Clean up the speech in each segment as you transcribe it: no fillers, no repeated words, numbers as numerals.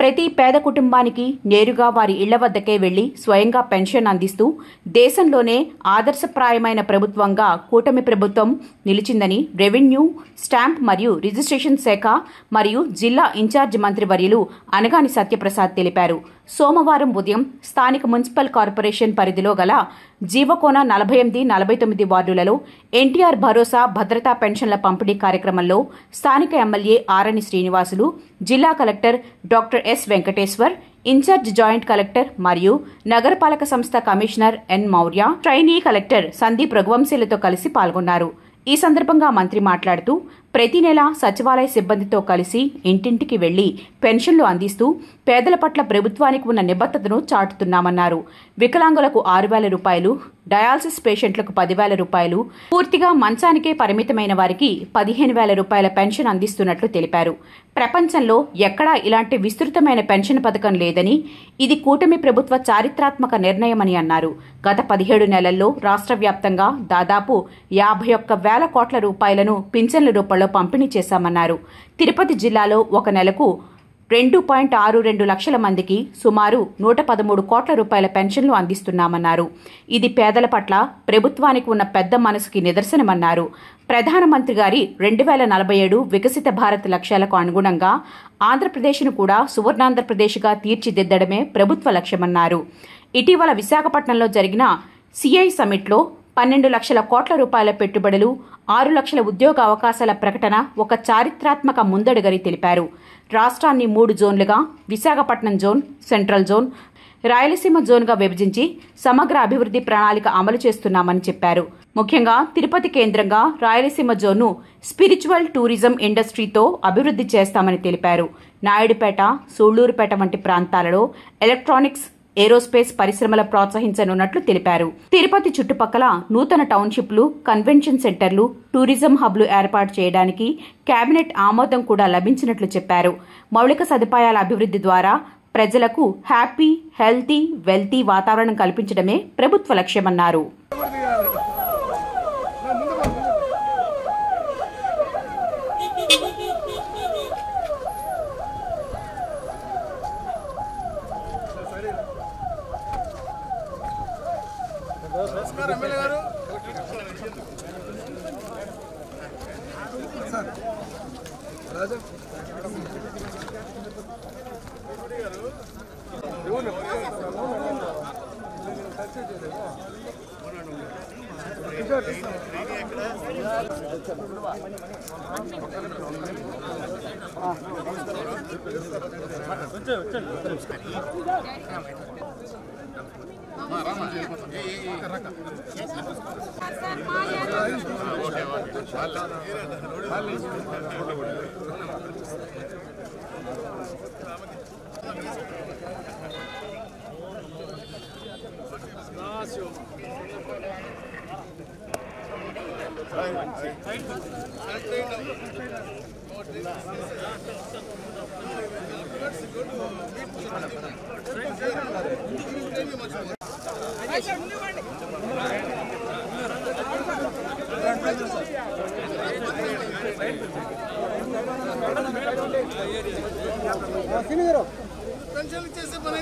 ప్రతి పేద కుటుంబానికి నేరుగా వారి ఇళ్ల వద్దకే వెళ్లి స్వయంగా పెన్షన్ అందిస్తూ దేశంలోనే ఆదర్శప్రాయమైన ప్రభుత్వంగా కూటమి ప్రభుత్వం నిలిచిందని రెవెన్యూ, స్టాంప్ మరియు రిజిస్ట్రేషన్ శాఖ మరియు జిల్లా ఇన్ఛార్జ్ మంత్రివర్యులు అనగాని సత్యప్రసాద్ తెలిపారు. సోమవారం ఉదయం స్థానిక మున్సిపల్ కార్పొరేషన్ పరిధిలో గల జీవకోన 48, 49 వార్డులలో ఎన్టీఆర్ భరోసా భద్రతా పెన్షన్ల పంపిణీ కార్యక్రమంలో స్థానిక ఎమ్మెల్యే ఆరణి శ్రీనివాసులు, జిల్లా collector doctor S Venkateshwar, incharge joint collector మరియు నగరపాలక సంస్థ commissioner N Maurya, trainee collector Sandeep రఘువంశీలతో కలిసి పాల్గొన్నారు. ఈ సందర్భంగా మంత్రి మాట్లాడుతూ ప్రతి నెల సచివాలయ సిబ్బందితో కలిసి ఇంటింటికి వెళ్లి పెన్షన్లు అందిస్తూ పేదల పట్ల ప్రభుత్వానికి ఉన్న నిబద్ధతను చాటుతున్నామన్నారు. వికలాంగులకు 6,000 రూపాయలు, డయాలసిస్ పేషెంట్లకు 10,000 రూపాయలు, పూర్తిగా మంచానికే పరిమితమైన వారికి 15,000 రూపాయల పెన్షన్ అందిస్తున్నట్లు తెలిపారు. ప్రపంచంలో ఎక్కడా ఇలాంటి విస్తృతమైన పెన్షన్ పథకం లేదని, ఇది కూటమి ప్రభుత్వ చారిత్రాత్మక నిర్ణయమని అన్నారు. గత 17 నెలల్లో రాష్ట్ర వ్యాప్తంగా దాదాపు 51,000 కోట్ల రూపాయలను పింఛన్ల రూపంలో పంపిణీ చేశామన్నారు. తిరుపతి జిల్లాలో ఒక నెలకు 2.62 లక్షల మందికి సుమారు 113 కోట్ల రూపాయల పెన్షన్లు అందిస్తున్నామన్నారు. ఇది పేదల పట్ల ప్రభుత్వానికి ఉన్న పెద్ద మనసుకి నిదర్శనమన్నారు. ప్రధానమంత్రి గారి 2047 వికసిత భారత్ లక్ష్యాలకు అనుగుణంగా ఆంధ్రప్రదేశ్ను కూడా సువర్ణాంధ్రప్రదేశ్గా తీర్చిదిద్దడమే ప్రభుత్వ లక్ష్యమన్నారు. ఇటీవల విశాఖపట్నంలో జరిగిన సిఐ సమిట్లో 12 లక్షల కోట్ల రూపాయల పెట్టుబడులు, 6 లక్షల ఉద్యోగ అవకాశాల ప్రకటన ఒక చారిత్రాత్మక ముందడుగని తెలిపారు. రాష్ట్రాన్ని 3 జోన్లుగా Visakhapatnam zone, central zone, Rayalaseema జోన్గా విభజించి సమగ్ర అభివృద్ధి ప్రణాళిక అమలు చేస్తున్నామని చెప్పారు. ముఖ్యంగా తిరుపతి కేంద్రంగా రాయలసీమ జోన్ను స్పిరిచువల్ టూరిజం ఇండస్ట్రీతో అభివృద్ధి చేస్తామని తెలిపారు. నాయుడుపేట, సూళ్లూరుపేట వంటి ప్రాంతాలలో ఎలక్ట్రానిక్స్, ఏరోస్పేస్ పరిశ్రమల ప్రోత్సహించనున్నట్లు తెలిపారు. తిరుపతి చుట్టుపక్కల నూతన టౌన్షిప్లు, కన్వెన్షన్ సెంటర్లు, టూరిజం హబ్లు ఏర్పాటు చేయడానికి కేబినెట్ ఆమోదం కూడా లభించినట్లు చెప్పారు. మౌలిక సదుపాయాల అభివృద్ధి ద్వారా ప్రజలకు హ్యాపీ, హెల్తీ, వెల్తీ వాతావరణం కల్పించడమే ప్రభుత్వ లక్ష్యమన్నారు. నమస్కారం ఎమ్మెల్యే గారు. పెన్షన్ చేసే పని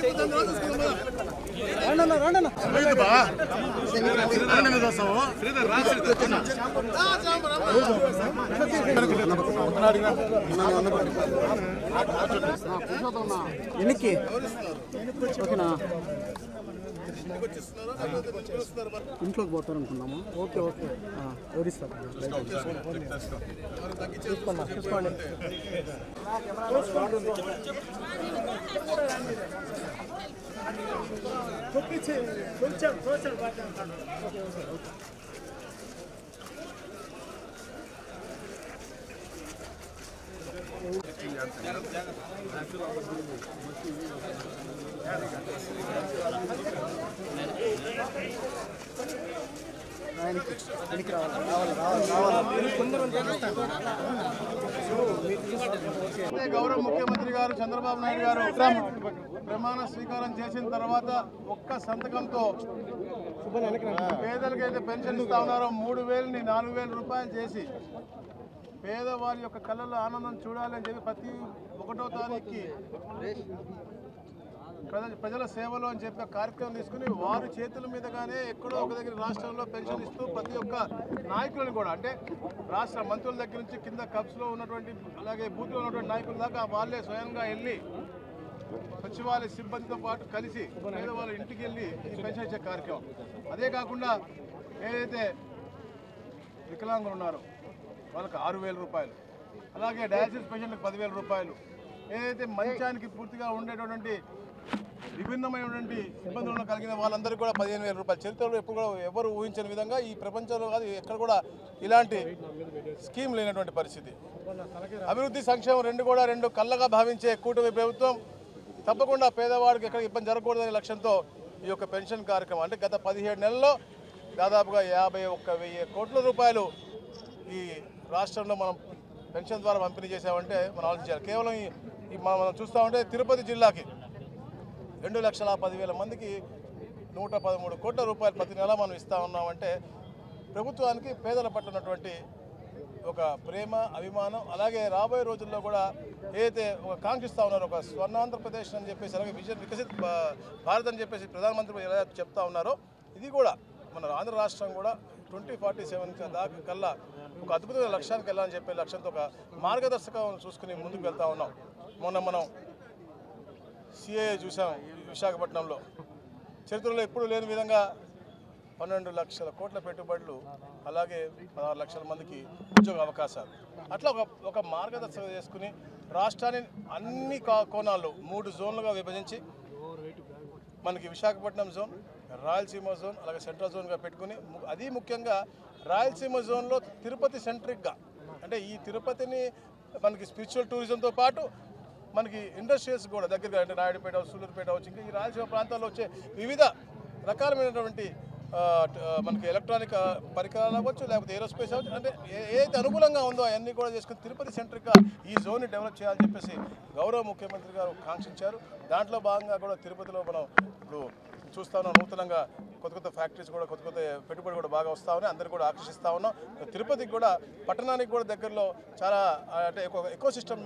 ఎన్నికి ఓకేనా, ఇంట్లోకి పోతారు అనుకున్నాము. ఓకే ఓకే, ఎవరిస్తారు చూసుకోండి. గౌరవ ముఖ్యమంత్రి గారు చంద్రబాబు నాయుడు గారు ప్రమాణ స్వీకారం చేసిన తర్వాత ఒక్క సంతకంతో పేదలకైతే పెన్షన్ ఇస్తా ఉన్నారో 3,000ని 4,000 రూపాయలు చేసి పేదవారి యొక్క కళ్ళల్లో ఆనందం చూడాలి అని చెప్పి ప్రతి 1వ తారీఖుకి ప్రజల సేవలో అని చెప్పి కార్యక్రమం తీసుకుని వారి చేతుల మీదగానే ఎక్కడో ఒక దగ్గర రాష్ట్రంలో పెన్షన్ ఇస్తూ ప్రతి ఒక్క నాయకులను కూడా అంటే రాష్ట్ర మంత్రుల దగ్గర నుంచి కింద కబ్స్లో ఉన్నటువంటి అలాగే బూత్లో ఉన్నటువంటి నాయకుల దాకా వాళ్ళే స్వయంగా వెళ్ళి సచివాలయ సిబ్బందితో పాటు కలిసి పేదవాళ్ళ ఇంటికి వెళ్ళి ఈ పెన్షన్ ఇచ్చే కార్యక్రమం. అదే కాకుండా ఏదైతే వికలాంగులు ఉన్నారో వాళ్ళకి 6,000 రూపాయలు, అలాగే డయాలసిస్ పేషెంట్కి 10,000 రూపాయలు, ఏదైతే మంచానికి పూర్తిగా ఉండేటటువంటి విభిన్నమైనటువంటి ఇబ్బందులను కలిగిన వాళ్ళందరికీ కూడా 15,000 రూపాయలు. చరిత్రలో ఎప్పుడు కూడా ఎవరు ఊహించని విధంగా ఈ ప్రపంచంలో కాదు ఎక్కడ కూడా ఇలాంటి స్కీమ్ లేనటువంటి పరిస్థితి. అభివృద్ధి సంక్షేమం రెండు కళ్ళగా భావించే కూటమి ప్రభుత్వం తప్పకుండా పేదవాడికి ఎక్కడ ఇబ్బంది జరగకూడదనే లక్ష్యంతో ఈ యొక్క పెన్షన్ కార్యక్రమం అంటే గత 17 నెలల్లో దాదాపుగా 51,000 కోట్ల రూపాయలు ఈ రాష్ట్రంలో మనం పెన్షన్ ద్వారా పంపిణీ చేసామంటే మనం ఆలోచించాలి. కేవలం ఈ మనం చూస్తామంటే తిరుపతి జిల్లాకి 2,10,000 మందికి 113 కోట్ల రూపాయలు ప్రతి నెల మనం ఇస్తూ ఉన్నామంటే ప్రభుత్వానికి పేదల పట్ల ఉన్నటువంటి ఒక ప్రేమ అభిమానం. అలాగే రాబోయే రోజుల్లో కూడా ఏదైతే ఒక కాంక్షిస్తూ ఉన్నారో ఒక స్వర్ణాంధ్రప్రదేశ్ అని చెప్పేసి అలాగే వికసిత్ భారత్ అని చెప్పేసి ప్రధానమంత్రి ఎలా చెప్తా ఉన్నారో ఇది కూడా మన ఆంధ్ర రాష్ట్రం కూడా 2047 దాకా కల్లా ఒక అద్భుతమైన లక్ష్యానికి వెళ్ళాలని చెప్పే లక్ష్యంతో ఒక మార్గదర్శకం చూసుకుని ముందుకు వెళ్తూ ఉన్నాం. మొన్న మనం సిఏ చూసాం విశాఖపట్నంలో, చరిత్రలో ఎప్పుడు లేని విధంగా 12 లక్షల కోట్ల పెట్టుబడులు, అలాగే 16 లక్షల మందికి ఉద్యోగ అవకాశాలు. అట్లా ఒక మార్గదర్శకం చేసుకుని రాష్ట్రాన్ని అన్ని కోణాల్లో 3 జోన్లుగా విభజించి మనకి విశాఖపట్నం జోన్, రాయలసీమ జోన్, అలాగే సెంట్రల్ జోన్గా పెట్టుకుని అది ముఖ్యంగా రాయలసీమ జోన్లో తిరుపతి సెంట్రిక్గా అంటే ఈ తిరుపతిని మనకి స్పిరిచువల్ టూరిజంతో పాటు మనకి ఇండస్ట్రియల్స్ కూడా దగ్గరగా అంటే నాయుడుపేట, సూళ్ళూరుపేట వచ్చి ఇంకా ఈ రాయలసీమ ప్రాంతాల్లో వచ్చే వివిధ రకాలమైనటువంటి మనకి ఎలక్ట్రానిక్ పరికరాలు అవ్వచ్చు, లేకపోతే ఏరోస్పేస్ అవ్వచ్చు, అంటే ఏదైతే అనుకూలంగా ఉందో అవన్నీ కూడా చేసుకుని తిరుపతి సెంట్రిక్గా ఈ జోన్ని డెవలప్ చేయాలని చెప్పేసి గౌరవ ముఖ్యమంత్రి గారు కాంక్షించారు. దాంట్లో భాగంగా కూడా తిరుపతిలో మనం ఇప్పుడు చూస్తా ఉన్నాం నూతనంగా కొత్త ఫ్యాక్టరీస్ కూడా కొత్త పెట్టుబడి కూడా బాగా వస్తూ ఉన్నాయి, అందరికీ కూడా ఆకర్షిస్తూ ఉన్నాం. తిరుపతికి కూడా పట్టణానికి కూడా దగ్గరలో చాలా అంటే ఎకో సిస్టమ్